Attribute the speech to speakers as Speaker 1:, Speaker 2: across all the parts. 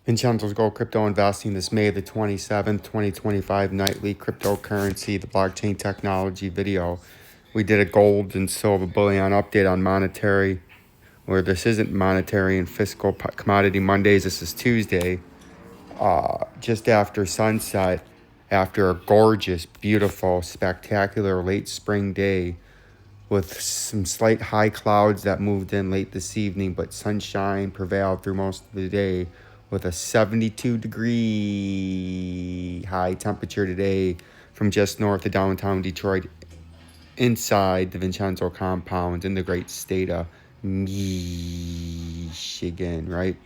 Speaker 1: Vincenzo's Gold Crypto Investing this May the 27th, 2025 nightly cryptocurrency, the blockchain technology video. We did a gold and silver bullion update on monetary, or this isn't monetary and fiscal commodity Mondays. This is Tuesday, just after sunset, after a gorgeous, beautiful, spectacular late spring day with some slight high clouds that moved in late this evening, but sunshine prevailed through most of the day with a 72-degree high temperature today from just north of downtown Detroit inside the Vincenzo compound in the great state of Michigan, right?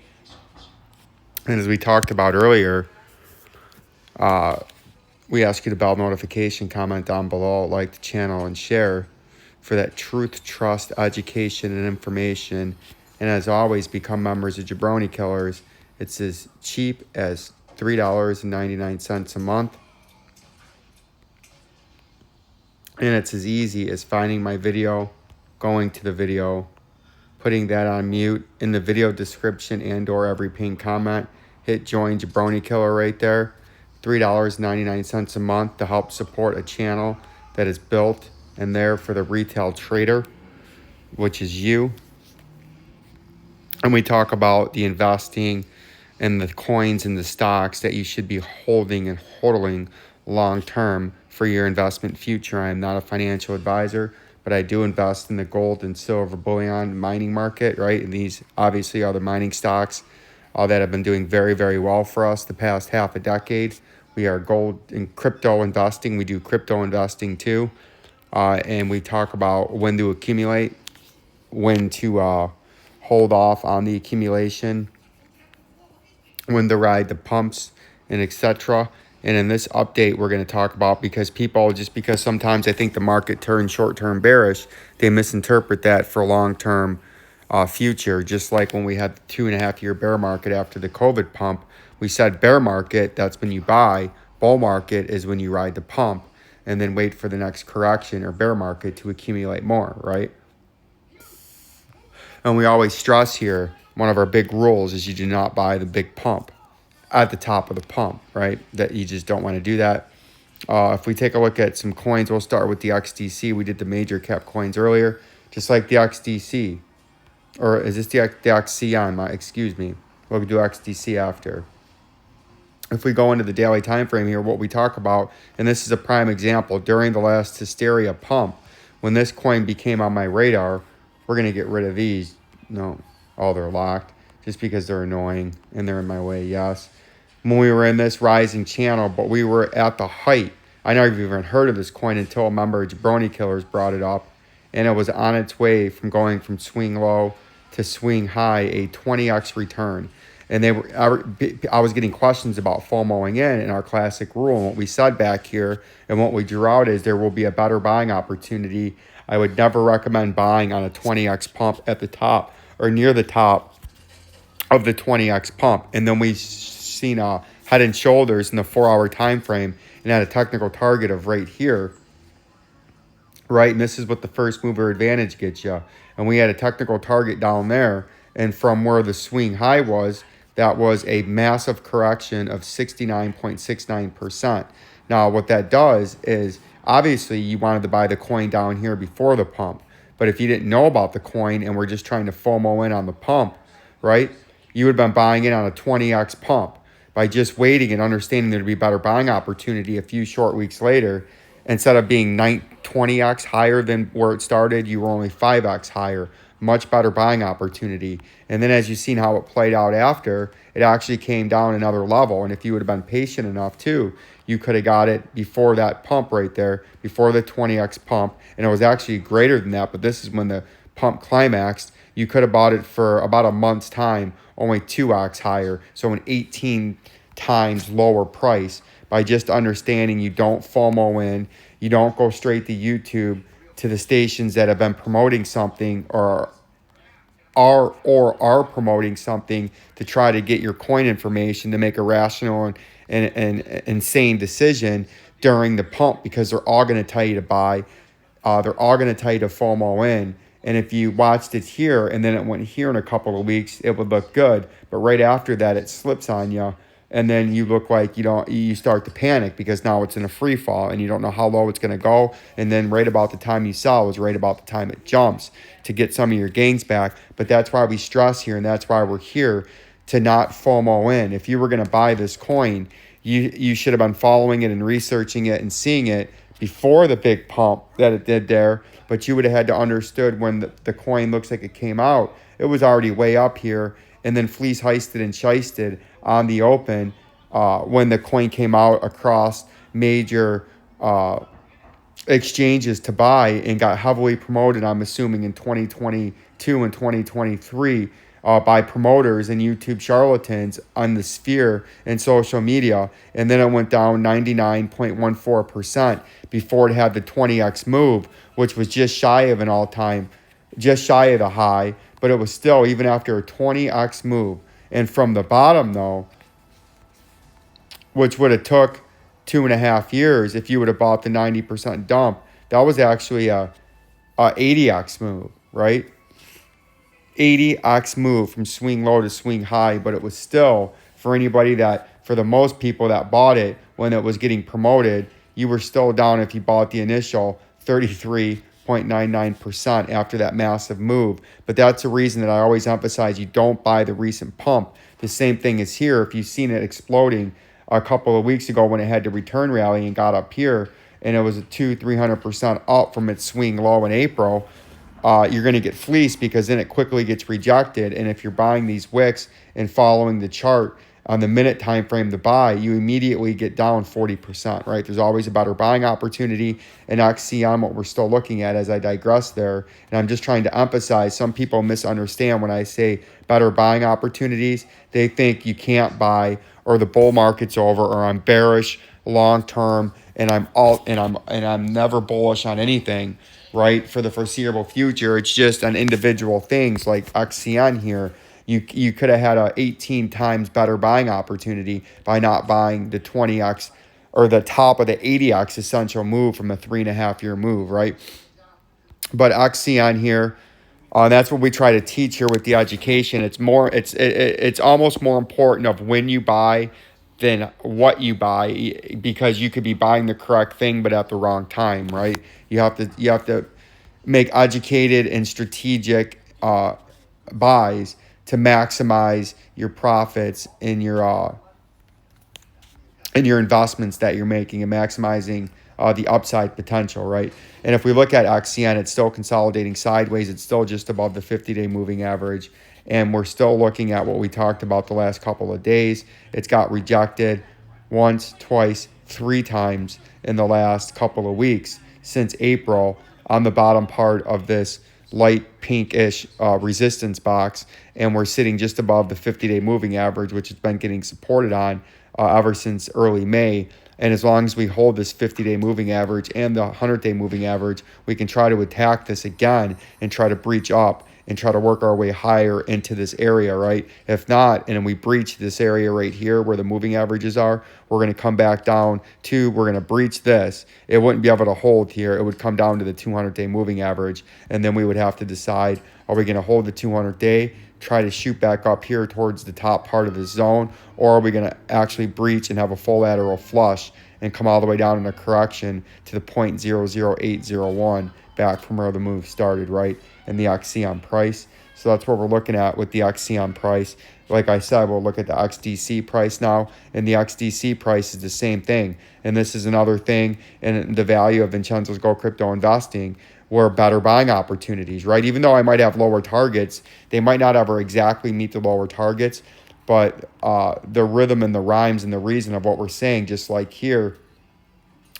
Speaker 1: And as we talked about earlier, we ask you to bell notification, comment down below, like the channel, and share for that truth, trust, education, and information. And as always, become members of Jabroni Killers. It's as cheap as $3.99 a month. And it's as easy as finding my video, going to the video, putting that on mute in the video description and or every pinned comment. Hit join Jabroni Killer right there. $3.99 a month to help support a channel that is built and there for the retail trader, which is you. And we talk about the investing and the coins and the stocks that you should be holding and hodling long term for your investment future. I am not a financial advisor, but I do invest in the gold and silver bullion mining market, right? And these obviously are the mining stocks that have been doing very, very well for us the past half a decade. We are gold and crypto investing. We do crypto investing too. And we talk about when to accumulate, when to hold off on the accumulation, when to ride the pumps, and etc. And in this update, we're going to talk about, because people, just because sometimes I think the market turns short-term bearish, they misinterpret that for long-term future. Just like when we had the 2.5-year bear market after the COVID pump, we said bear market, that's when you buy. Bull market is when you ride the pump and then wait for the next correction or bear market to accumulate more, right? And we always stress here, one of our big rules is you do not buy the big pump at the top of the pump, right? That you just don't want to do that. If we take a look at some coins, we'll start with the XDC. We did the major cap coins earlier, just like the XDC. Or is this the XCN? Excuse me. We'll do XDC after. If we go into the daily time frame here, what we talk about, and this is a prime example, during the last hysteria pump, when this coin became on my radar, we're going to get rid of these. No, they're locked just because they're annoying and they're in my way, yes. When we were in this rising channel, but we were at the height. I never even heard of this coin until a member of Jabroni Killers brought it up, and it was on its way from going from swing low to swing high, a 20x return. And I was getting questions about FOMOing in our classic rule. And what we said back here and what we drew out is there will be a better buying opportunity. I would never recommend buying on a 20x pump at the top or near the top of the 20x pump. And then we've seen head and shoulders in the 4-hour time frame and had a technical target of right here, right? And this is what the first mover advantage gets you. And we had a technical target down there. And from where the swing high was, that was a massive correction of 69.69%. Now, what that does is, obviously, you wanted to buy the coin down here before the pump. But if you didn't know about the coin and were just trying to FOMO in on the pump, right, you would have been buying it on a 20x pump. By just waiting and understanding there'd be a better buying opportunity a few short weeks later, instead of being 20x higher than where it started, you were only 5x higher. Much better buying opportunity. And then as you've seen how it played out after, it actually came down another level. And if you would have been patient enough too, you could have got it before that pump right there, before the 20x pump. And it was actually greater than that, but this is when the pump climaxed. You could have bought it for about a month's time, only 2x higher. So an 18 times lower price, by just understanding you don't FOMO in, you don't go straight to YouTube to the stations that have been promoting something or are promoting something to try to get your coin information to make a rational and insane decision during the pump, because they're all going to tell you to buy. They're all going to tell you to FOMO in. And if you watched it here and then it went here in a couple of weeks, it would look good. But right after that, it slips on you. And then you look like you start to panic because now it's in a free fall and you don't know how low it's going to go. And then right about the time you sell is right about the time it jumps to get some of your gains back. But that's why we stress here, and that's why we're here to not FOMO in. If you were going to buy this coin, you should have been following it and researching it and seeing it before the big pump that it did there. But you would have had to understood when the coin looks like it came out, it was already way up here, and then fleece heisted and shisted on the open when the coin came out across major exchanges to buy and got heavily promoted, I'm assuming in 2022 and 2023 by promoters and YouTube charlatans on the sphere and social media. And then it went down 99.14% before it had the 20x move, which was just shy of an all-time, just shy of the high, but it was still, even after a 20x move. And from the bottom, though, which would have took 2.5 years if you would have bought the 90% dump, that was actually a 80x move, right? 80x move from swing low to swing high, but it was still, for anybody that, for the most people that bought it when it was getting promoted, you were still down if you bought the initial 33.99% after that massive move. But that's the reason that I always emphasize you don't buy the recent pump. The same thing is here. If you've seen it exploding a couple of weeks ago when it had the return rally and got up here, and it was a 300% up from its swing low in April, you're going to get fleeced because then it quickly gets rejected. And if you're buying these wicks and following the chart on the minute time frame to buy, you immediately get down 40%, right? There's always a better buying opportunity. And XCN, what we're still looking at as I digress there, and I'm just trying to emphasize, some people misunderstand when I say better buying opportunities. They think you can't buy, or the bull market's over, or I'm bearish long term and I'm never bullish on anything, right, for the foreseeable future. It's just on individual things like XCN here. You could have had a 18 times better buying opportunity by not buying the 20x or the top of the 80x essential move from a 3.5 year move, right? But XCN here, that's what we try to teach here with the education. It's almost more important of when you buy than what you buy, because you could be buying the correct thing but at the wrong time, right? You have to make educated and strategic buys to maximize your profits in your investments that you're making, and maximizing the upside potential, right? And if we look at XCN, it's still consolidating sideways. It's still just above the 50-day moving average. And we're still looking at what we talked about the last couple of days. It's got rejected once, twice, 3 times in the last couple of weeks since April on the bottom part of this light pinkish resistance box. And we're sitting just above the 50-day moving average, which has been getting supported on ever since early May. And as long as we hold this 50-day moving average and the 100-day moving average, we can try to attack this again and try to breach up and try to work our way higher into this area, right? If not, and we breach this area right here where the moving averages are, we're going to come back down to, we're going to breach this. It wouldn't be able to hold here. It would come down to the 200-day moving average, and then we would have to decide, are we going to hold the 200-day, try to shoot back up here towards the top part of the zone, or are we going to actually breach and have a full lateral flush and come all the way down in a correction to the 0.00801 back from where the move started, right? And the XCN price. So that's what we're looking at with the XCN price. Like I said, we'll look at the XDC price now, and the XDC price is the same thing. And this is another thing in the value of Vincenzo's Go Crypto Investing, where better buying opportunities, right? Even though I might have lower targets, they might not ever exactly meet the lower targets, but the rhythm and the rhymes and the reason of what we're saying, just like here,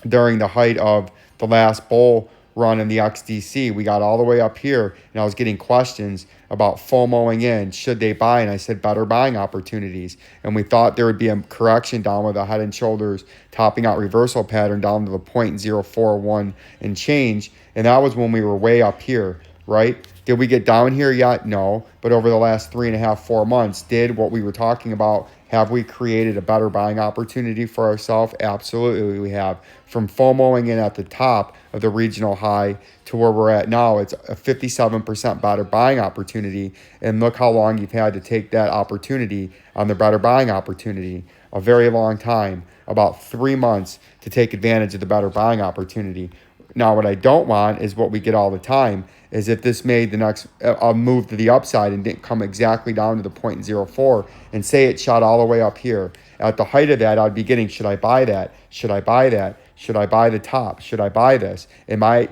Speaker 1: during the height of the last bull run in the XDC, we got all the way up here, and I was getting questions about FOMOing in, should they buy? And I said better buying opportunities. And we thought there would be a correction down with a head and shoulders topping out reversal pattern down to the 0.041 and change. And that was when we were way up here, right? Did we get down here yet? No. But over the last 3.5, 4 months, did what we were talking about, have we created a better buying opportunity for ourselves? Absolutely, we have. From FOMOing in at the top of the regional high to where we're at now, it's a 57% better buying opportunity. And look how long you've had to take that opportunity on the better buying opportunity. A very long time, about 3 months to take advantage of the better buying opportunity. Now, what I don't want is what we get all the time, is if this made the next move to the upside and didn't come exactly down to the 0.04 and say it shot all the way up here. At the height of that, I'd be getting, should I buy that? Should I buy that? Should I buy the top? Should I buy this? And my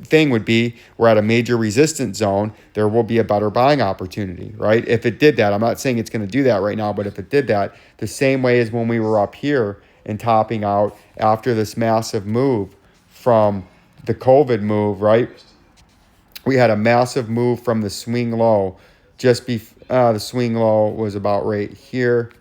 Speaker 1: thing would be, we're at a major resistance zone. There will be a better buying opportunity, right? If it did that, I'm not saying it's going to do that right now, but if it did that, the same way as when we were up here and topping out after this massive move from the COVID move, right? We had a massive move from the swing low. The swing low was about right here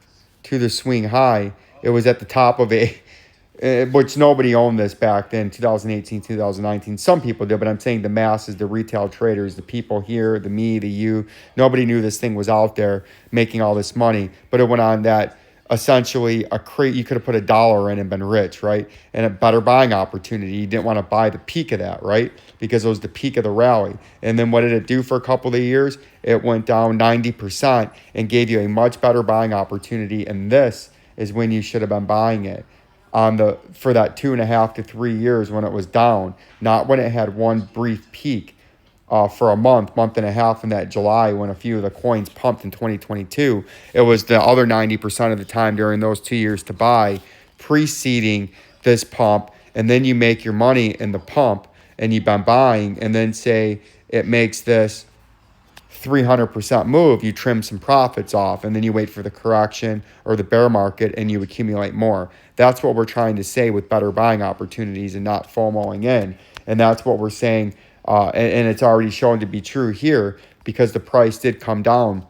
Speaker 1: to the swing high. It was at the top of which nobody owned this back then, 2018, 2019. Some people did, but I'm saying the masses, the retail traders, the people here, the me, the you, nobody knew this thing was out there making all this money. But it went on that essentially you could have put $1 in and been rich, right? And a better buying opportunity. You didn't want to buy the peak of that, right? Because it was the peak of the rally. And then what did it do for a couple of years? It went down 90% and gave you a much better buying opportunity. And this is when you should have been buying it for that 2.5 to 3 years when it was down, not when it had one brief peak for a month and a half in that July when a few of the coins pumped in 2022. It was the other 90% of the time during those 2 years to buy, preceding this pump. And then you make your money in the pump and you've been buying, and then say it makes this 300% move, you trim some profits off, and then you wait for the correction or the bear market and you accumulate more. That's what we're trying to say with better buying opportunities and not FOMOing in. And that's what we're saying. And it's already shown to be true here because the price did come down.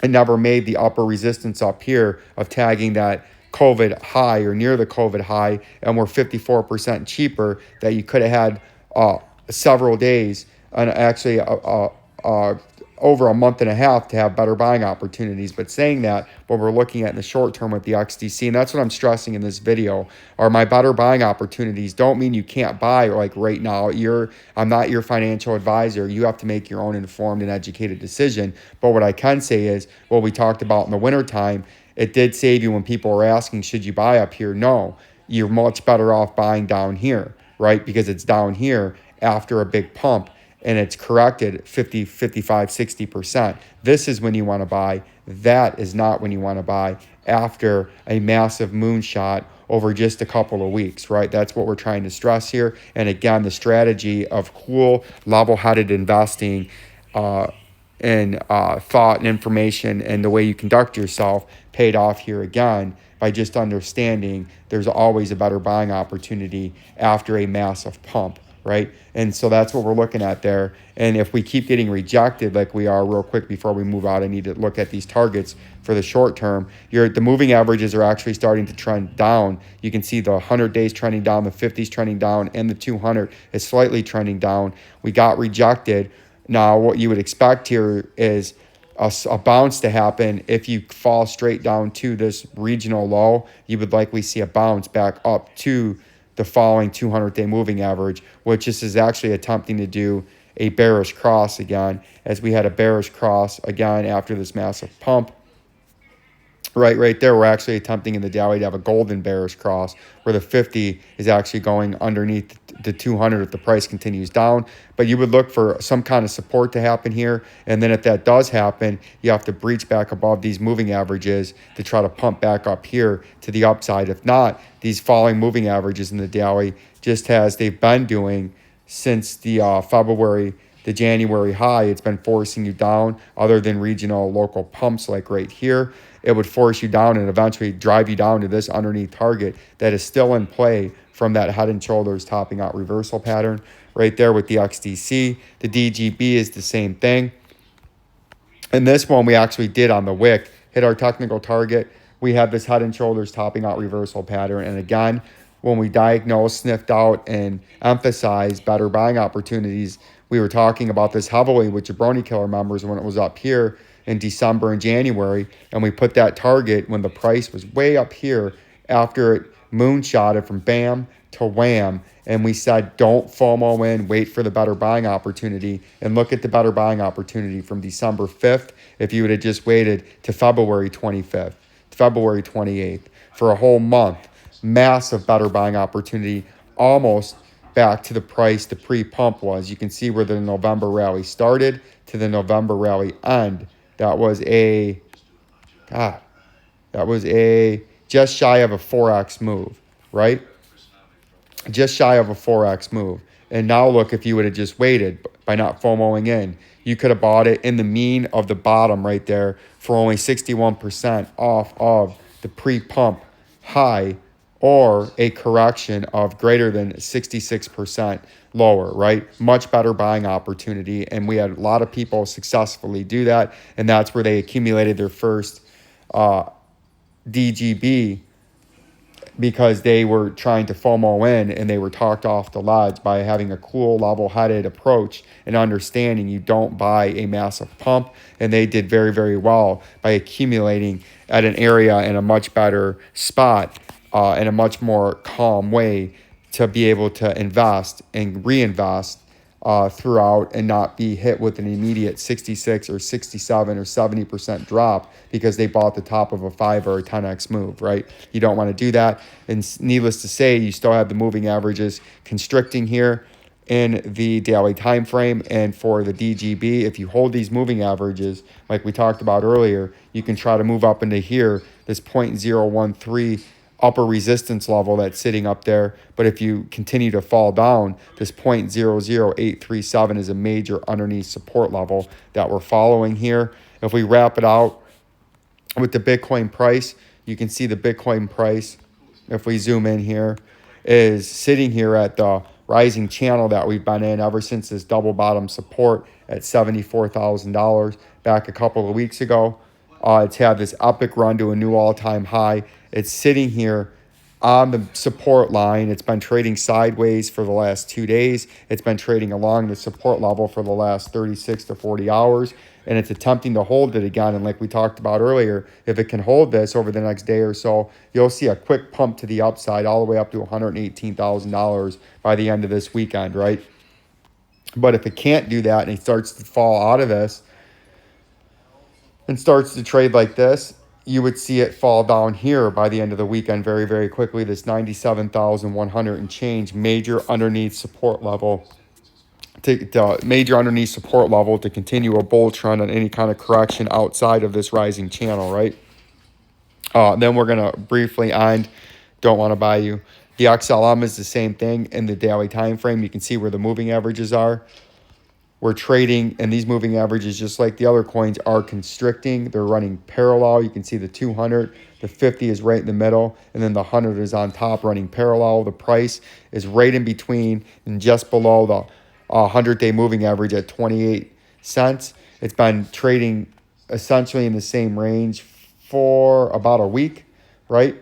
Speaker 1: It never made the upper resistance up here of tagging that COVID high or near the COVID high, and we're 54% cheaper that you could have had several days and actually over a month and a half to have better buying opportunities. But saying that, what we're looking at in the short term with the XDC, and that's what I'm stressing in this video, are my better buying opportunities don't mean you can't buy like right now. I'm not your financial advisor. You have to make your own informed and educated decision. But what I can say is what we talked about in the wintertime, it did save you when people were asking, should you buy up here? No, you're much better off buying down here, right? Because it's down here after a big pump and it's corrected 50, 55, 60%. This is when you want to buy. That is not when you want to buy after a massive moonshot over just a couple of weeks, right? That's what we're trying to stress here. And again, the strategy of cool, level-headed investing in thought and information and the way you conduct yourself paid off here again by just understanding there's always a better buying opportunity after a massive pump. Right? And so that's what we're looking at there. And if we keep getting rejected like we are, real quick before we move out, I need to look at these targets for the short term. The moving averages are actually starting to trend down. You can see the 100 days trending down, the 50s trending down, and the 200 is slightly trending down. We got rejected. Now, what you would expect here is a bounce to happen. If you fall straight down to this regional low, you would likely see a bounce back up to the following 200-day moving average, which this is actually attempting to do a bearish cross again, as we had a bearish cross again after this massive pump. Right there, we're actually attempting in the daily to have a golden bearish cross where the 50 is actually going underneath the 200 if the price continues down. But you would look for some kind of support to happen here. And then if that does happen, you have to breach back above these moving averages to try to pump back up here to the upside. If not, these falling moving averages in the daily, just as they've been doing since the January high, it's been forcing you down. Other than regional local pumps like right here, it would force you down and eventually drive you down to this underneath target that is still in play from that head and shoulders topping out reversal pattern right there with the XDC. The DGB is the same thing. And this one we actually did on the wick, hit our technical target. We have this head and shoulders topping out reversal pattern. And again, when we diagnose, sniffed out, and emphasize better buying opportunities, We were talking about this heavily with Jabroni Killer members when it was up here in December and January, and we put that target when the price was way up here after it moonshotted from bam to wham, and we said don't FOMO in, wait for the better buying opportunity. And look at the better buying opportunity from December 5th if you would have just waited to February 25th, February 28th, for a whole month. Massive better buying opportunity, almost back to the price the pre-pump was. You can see where the November rally started to the November rally end. That was a just shy of a 4x move, right? Just shy of a 4x move. And now look, if you would have just waited by not FOMOing in, you could have bought it in the mean of the bottom right there for only 61% off of the pre-pump high, or a correction of greater than 66% lower, right? Much better buying opportunity. And we had a lot of people successfully do that. And that's where they accumulated their first DGB, because they were trying to FOMO in and they were talked off the ledge by having a cool, level-headed approach and understanding you don't buy a massive pump. And they did very, very well by accumulating at an area in a much better spot, in a much more calm way, to be able to invest and reinvest throughout and not be hit with an immediate 66 or 67 or 70% drop because they bought the top of a 5 or a 10x move, right? You don't want to do that. And needless to say, you still have the moving averages constricting here in the daily time frame. And for the DGB, if you hold these moving averages, like we talked about earlier, you can try to move up into here, this 0.013 upper resistance level that's sitting up there. But if you continue to fall down, this 0.00837 is a major underneath support level that we're following here. If we wrap it out with the Bitcoin price, you can see the Bitcoin price, if we zoom in here, is sitting here at the rising channel that we've been in ever since this double bottom support at $74,000 back a couple of weeks ago. It's had this epic run to a new all-time high. It's sitting here on the support line. It's been trading sideways for the last 2 days. It's been trading along the support level for the last 36 to 40 hours. And it's attempting to hold it again. And like we talked about earlier, if it can hold this over the next day or so, you'll see a quick pump to the upside all the way up to $118,000 by the end of this weekend, right? But if it can't do that and it starts to fall out of this and starts to trade like this, you would see it fall down here by the end of the weekend very, very quickly. This 97,100 and change, major underneath support level, to continue a bull trend on any kind of correction outside of this rising channel, right? Then we're going to briefly end, don't want to buy you. The XLM is the same thing in the daily time frame. You can see where the moving averages are. We're trading, and these moving averages, just like the other coins, are constricting. They're running parallel. You can see the 200, the 50 is right in the middle, and then the 100 is on top running parallel. The price is right in between and just below the 100-day moving average at 28 cents. It's been trading essentially in the same range for about a week, right?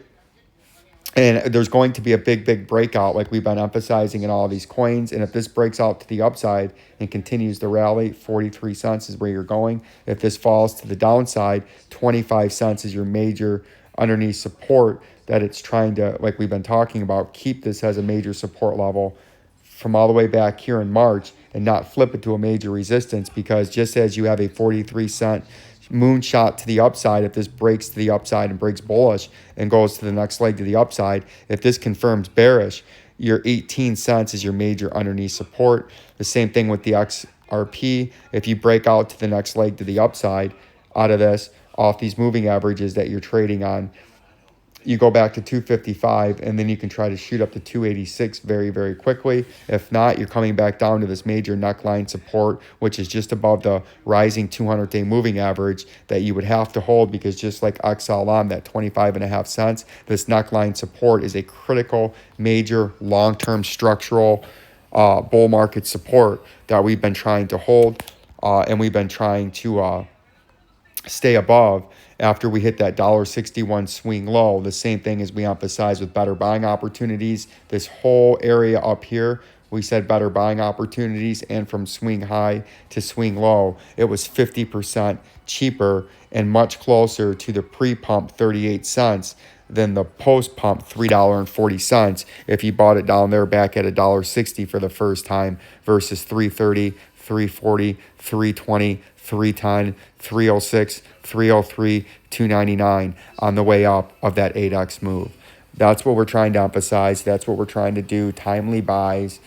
Speaker 1: And there's going to be a big, big breakout like we've been emphasizing in all of these coins. And if this breaks out to the upside and continues to rally, 43 cents is where you're going. If this falls to the downside, 25 cents is your major underneath support that it's trying to, like we've been talking about, keep this as a major support level from all the way back here in March and not flip it to a major resistance, because just as you have a 43-cent moonshot to the upside, if this breaks to the upside and breaks bullish and goes to the next leg to the upside, if this confirms bearish, your 18 cents is your major underneath support. The same thing with the XRP. If you break out to the next leg to the upside out of this, off these moving averages that you're trading on, you go back to 255, and then you can try to shoot up to 286 very, very quickly. If not, you're coming back down to this major neckline support, which is just above the rising 200-day moving average that you would have to hold, because just like XLM, that 25.5 cents, this neckline support is a critical, major, long-term structural bull market support that we've been trying to hold, and we've been trying to stay above after we hit that $1.61 swing low. The same thing as we emphasize with better buying opportunities. This whole area up here we said better buying opportunities, and from swing high to swing low, it was 50% cheaper and much closer to the pre-pump 38 cents than the post-pump $3.40 if you bought it down there back at $1.60 for the first time versus 3.30, 3.40, 3.20, 3.10, 3.06, 3.03, 2.99 on the way up of that 8x move. That's what we're trying to emphasize. That's what we're trying to do. Timely buys,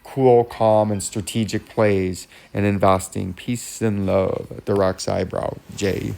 Speaker 1: cool, calm, and strategic plays, and investing. Peace and love. Direct eyebrow. Jay.